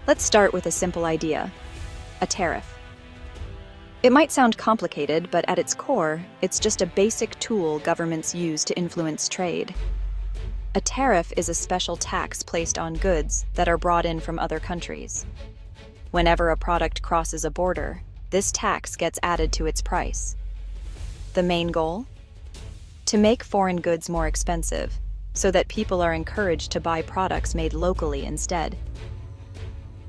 Let's start with a simple idea: a tariff. It might sound complicated, but at its core, it's just a basic tool governments use to influence trade. A tariff is a special tax placed on goods that are brought in from other countries. Whenever a product crosses a border, this tax gets added to its price. The main goal? To make foreign goods more expensive, so that people are encouraged to buy products made locally instead.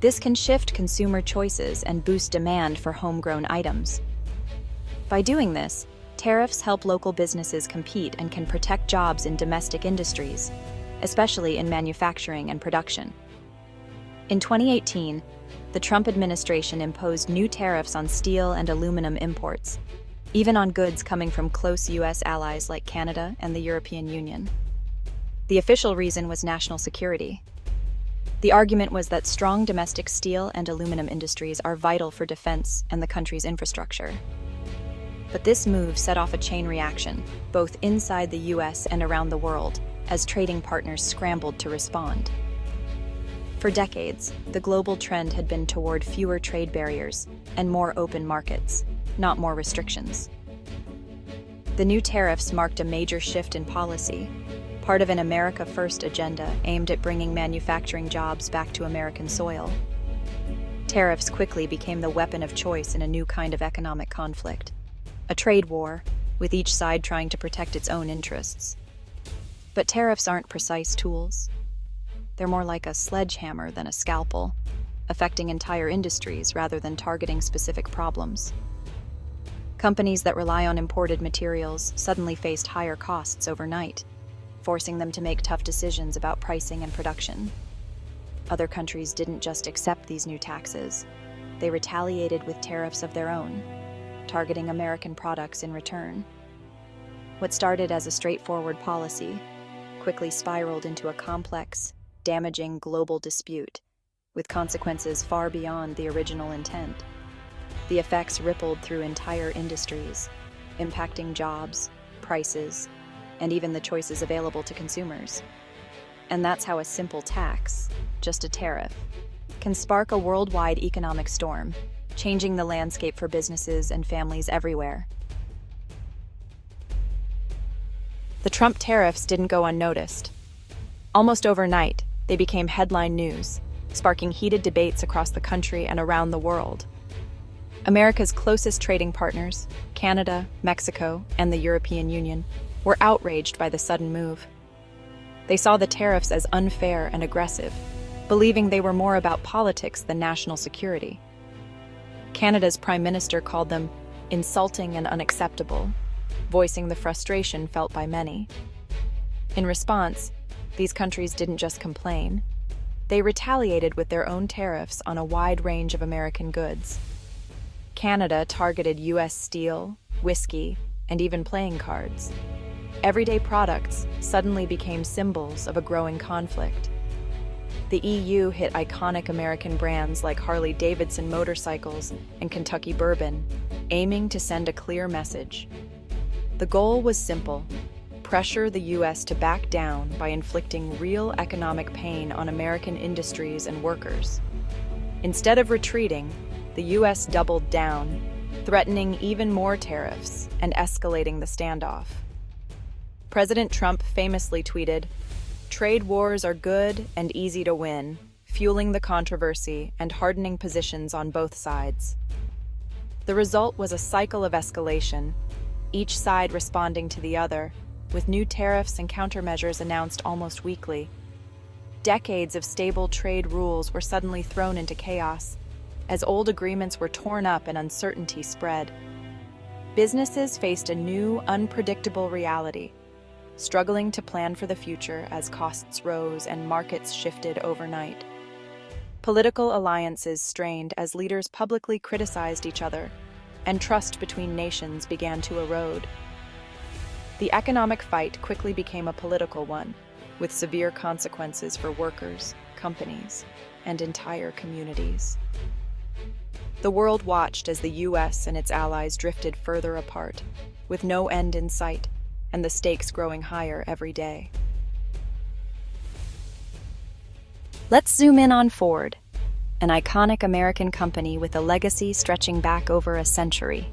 This can shift consumer choices and boost demand for homegrown items. By doing this, tariffs help local businesses compete and can protect jobs in domestic industries, especially in manufacturing and production. In 2018, the Trump administration imposed new tariffs on steel and aluminum imports, even on goods coming from close U.S. allies like Canada and the European Union. The official reason was national security. The argument was that strong domestic steel and aluminum industries are vital for defense and the country's infrastructure. But this move set off a chain reaction, both inside the U.S. and around the world, as trading partners scrambled to respond. For decades, the global trend had been toward fewer trade barriers and more open markets, not more restrictions. The new tariffs marked a major shift in policy, part of an America First agenda aimed at bringing manufacturing jobs back to American soil. Tariffs quickly became the weapon of choice in a new kind of economic conflict, a trade war, with each side trying to protect its own interests. But tariffs aren't precise tools. They're more like a sledgehammer than a scalpel, affecting entire industries rather than targeting specific problems. Companies that rely on imported materials suddenly faced higher costs overnight, forcing them to make tough decisions about pricing and production. Other countries didn't just accept these new taxes, they retaliated with tariffs of their own, targeting American products in return. What started as a straightforward policy quickly spiraled into a complex, damaging global dispute, with consequences far beyond the original intent. The effects rippled through entire industries, impacting jobs, prices, and even the choices available to consumers. And that's how a simple tax, just a tariff, can spark a worldwide economic storm, changing the landscape for businesses and families everywhere. The Trump tariffs didn't go unnoticed. Almost overnight, they became headline news, sparking heated debates across the country and around the world. America's closest trading partners, Canada, Mexico, and the European Union, were outraged by the sudden move. They saw the tariffs as unfair and aggressive, believing they were more about politics than national security. Canada's Prime Minister called them insulting and unacceptable, voicing the frustration felt by many. In response, these countries didn't just complain. They retaliated with their own tariffs on a wide range of American goods. Canada targeted U.S. steel, whiskey, and even playing cards. Everyday products suddenly became symbols of a growing conflict. The EU hit iconic American brands like Harley-Davidson motorcycles and Kentucky bourbon, aiming to send a clear message. The goal was simple: pressure the U.S. to back down by inflicting real economic pain on American industries and workers. Instead of retreating, the U.S. doubled down, threatening even more tariffs and escalating the standoff. President Trump famously tweeted, "Trade wars are good and easy to win," fueling the controversy and hardening positions on both sides. The result was a cycle of escalation, each side responding to the other, with new tariffs and countermeasures announced almost weekly. Decades of stable trade rules were suddenly thrown into chaos, as old agreements were torn up and uncertainty spread. Businesses faced a new, unpredictable reality, struggling to plan for the future as costs rose and markets shifted overnight. Political alliances strained as leaders publicly criticized each other, and trust between nations began to erode. The economic fight quickly became a political one, with severe consequences for workers, companies, and entire communities. The world watched as the U.S. and its allies drifted further apart, with no end in sight, and the stakes growing higher every day. Let's zoom in on Ford. an iconic American company with a legacy stretching back over a century.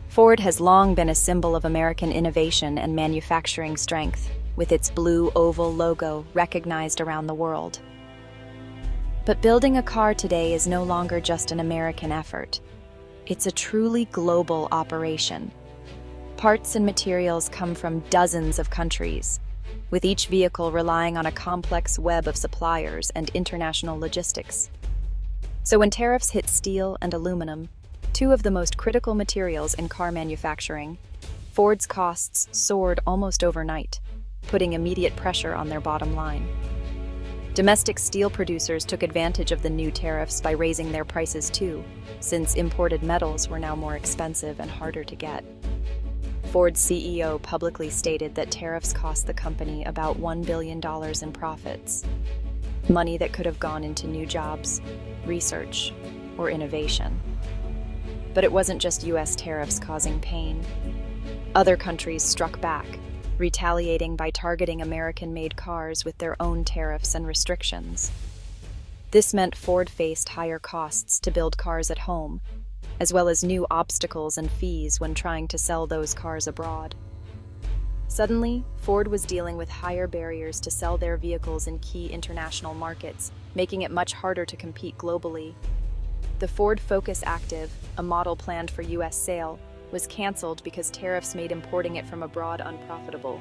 Ford has long been a symbol of American innovation and manufacturing strength, with its blue oval logo recognized around the world. But building a car today is no longer just an American effort. It's a truly global operation. Parts and materials come from dozens of countries, with each vehicle relying on a complex web of suppliers and international logistics. So when tariffs hit steel and aluminum, two of the most critical materials in car manufacturing, Ford's costs soared almost overnight, putting immediate pressure on their bottom line. Domestic steel producers took advantage of the new tariffs by raising their prices too, since imported metals were now more expensive and harder to get. Ford's CEO publicly stated that tariffs cost the company about $1 billion in profits, money that could have gone into new jobs, research, or innovation. But it wasn't just US tariffs causing pain. Other countries struck back, retaliating by targeting American-made cars with their own tariffs and restrictions. This meant Ford faced higher costs to build cars at home, as well as new obstacles and fees when trying to sell those cars abroad. Suddenly, Ford was dealing with higher barriers to sell their vehicles in key international markets, making it much harder to compete globally. The Ford Focus Active, a model planned for US sale, was canceled because tariffs made importing it from abroad unprofitable,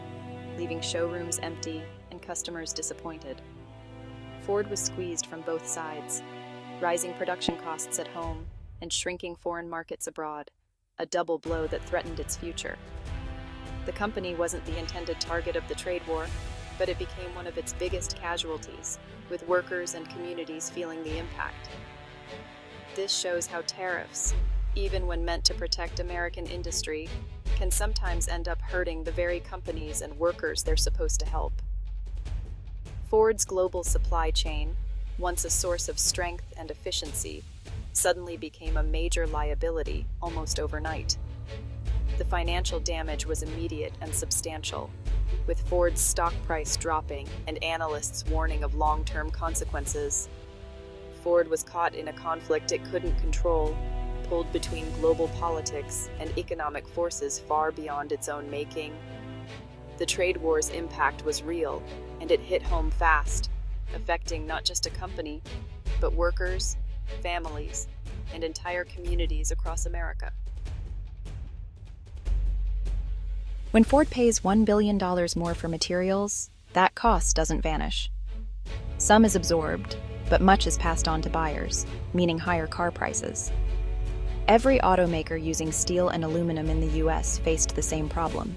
leaving showrooms empty and customers disappointed. Ford was squeezed from both sides, rising production costs at home and shrinking foreign markets abroad, a double blow that threatened its future. The company wasn't the intended target of the trade war, but it became one of its biggest casualties, with workers and communities feeling the impact. This shows how tariffs, even when meant to protect American industry, can sometimes end up hurting the very companies and workers they're supposed to help. Ford's global supply chain, once a source of strength and efficiency, suddenly became a major liability almost overnight. The financial damage was immediate and substantial, with Ford's stock price dropping and analysts warning of long-term consequences. Ford was caught in a conflict it couldn't control, pulled between global politics and economic forces far beyond its own making. The trade war's impact was real, and it hit home fast, affecting not just a company, but workers, families, and entire communities across America. When Ford pays $1 billion more for materials, that cost doesn't vanish. Some is absorbed, but much is passed on to buyers, meaning higher car prices. Every automaker using steel and aluminum in the US faced the same problem.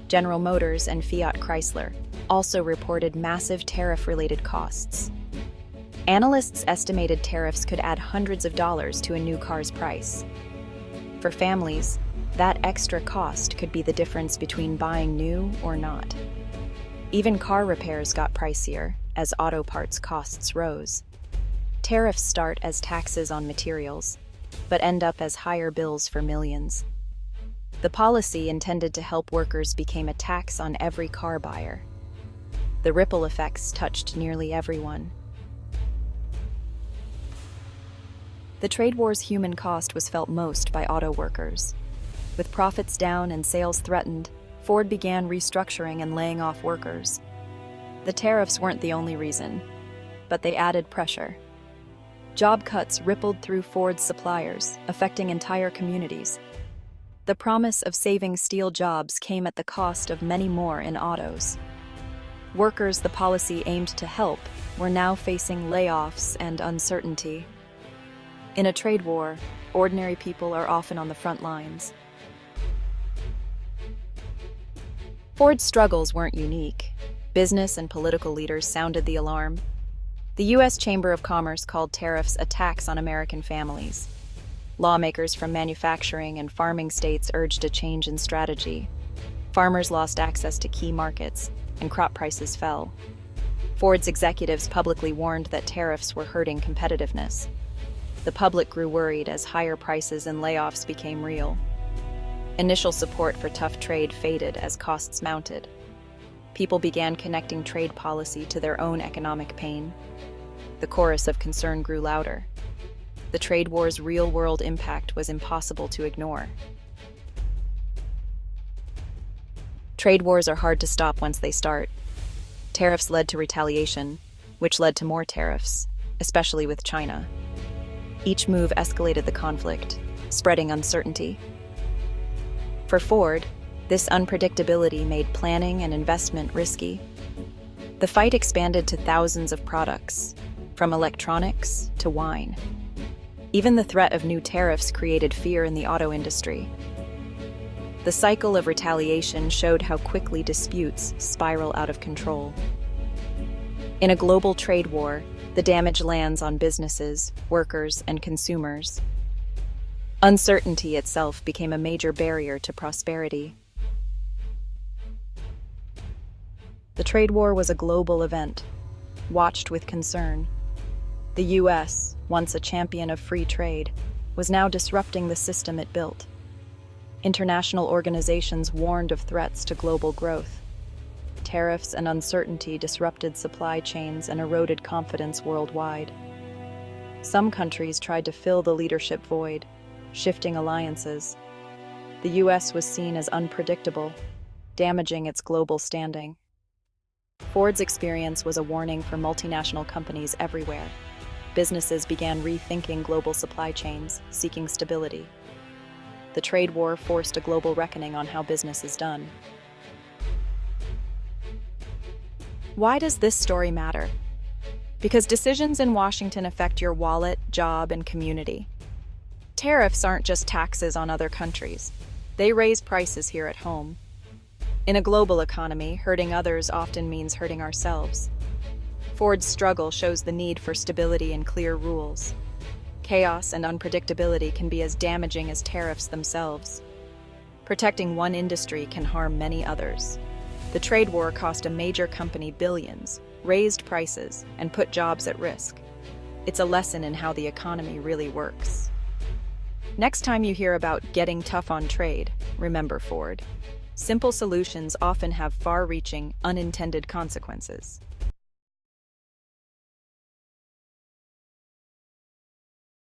General Motors and Fiat Chrysler also reported massive tariff-related costs. Analysts estimated tariffs could add hundreds of dollars to a new car's price. For families, that extra cost could be the difference between buying new or not. Even car repairs got pricier as auto parts costs rose. Tariffs start as taxes on materials, but end up as higher bills for millions. The policy intended to help workers became a tax on every car buyer. The ripple effects touched nearly everyone. The trade war's human cost was felt most by auto workers. With profits down and sales threatened, Ford began restructuring and laying off workers. The tariffs weren't the only reason, but they added pressure. Job cuts rippled through Ford's suppliers, affecting entire communities. The promise of saving steel jobs came at the cost of many more in autos. Workers the policy aimed to help were now facing layoffs and uncertainty. In a trade war, ordinary people are often on the front lines. Ford's struggles weren't unique. Business and political leaders sounded the alarm. The U.S. Chamber of Commerce called tariffs a tax on American families. Lawmakers from manufacturing and farming states urged a change in strategy. Farmers lost access to key markets, and crop prices fell. Ford's executives publicly warned that tariffs were hurting competitiveness. The public grew worried as higher prices and layoffs became real. Initial support for tough trade faded as costs mounted. People began connecting trade policy to their own economic pain. The chorus of concern grew louder. The trade war's real-world impact was impossible to ignore. Trade wars are hard to stop once they start. Tariffs led to retaliation, which led to more tariffs, especially with China. Each move escalated the conflict, spreading uncertainty. For Ford, this unpredictability made planning and investment risky. The fight expanded to thousands of products, from electronics to wine. Even the threat of new tariffs created fear in the auto industry. The cycle of retaliation showed how quickly disputes spiral out of control. In a global trade war, the damage lands on businesses, workers, and consumers. Uncertainty itself became a major barrier to prosperity. The trade war was a global event, watched with concern. The U.S., once a champion of free trade, was now disrupting the system it built. International organizations warned of threats to global growth. Tariffs and uncertainty disrupted supply chains and eroded confidence worldwide. Some countries tried to fill the leadership void, shifting alliances. The U.S. was seen as unpredictable, damaging its global standing. Ford's experience was a warning for multinational companies everywhere. Businesses began rethinking global supply chains, seeking stability. The trade war forced a global reckoning on how business is done. Why does this story matter? Because decisions in Washington affect your wallet, job, and community. Tariffs aren't just taxes on other countries. They raise prices here at home. In a global economy, hurting others often means hurting ourselves. Ford's struggle shows the need for stability and clear rules. Chaos and unpredictability can be as damaging as tariffs themselves. Protecting one industry can harm many others. The trade war cost a major company billions, raised prices, and put jobs at risk. It's a lesson in how the economy really works. Next time you hear about getting tough on trade, remember Ford. Simple solutions often have far-reaching, unintended consequences.